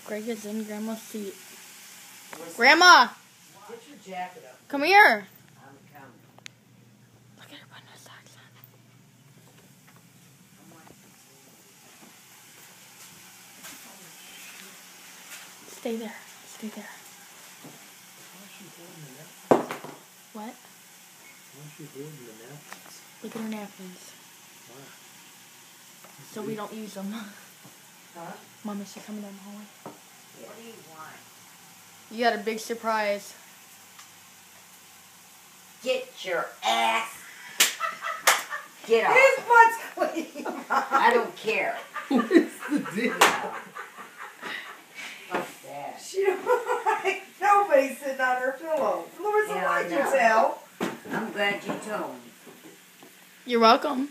Greg is in Grandma's seat. Grandma! Get your jacket up. Come here. I'm coming. Look at her putting her socks on. Stay there. Stay there. What? Why is she holding the napkins? Look at her napkins. Why? So we don't use them. Huh? Mom, is she coming down the hallway? What do you want? You got a big surprise. Get your ass. Get off. His butt's clean. I don't care. What is the deal? Fuck that. She don't like nobody sitting on her pillow. Louis, Yeah, I like know. yourself. I'm glad you told me. You're welcome.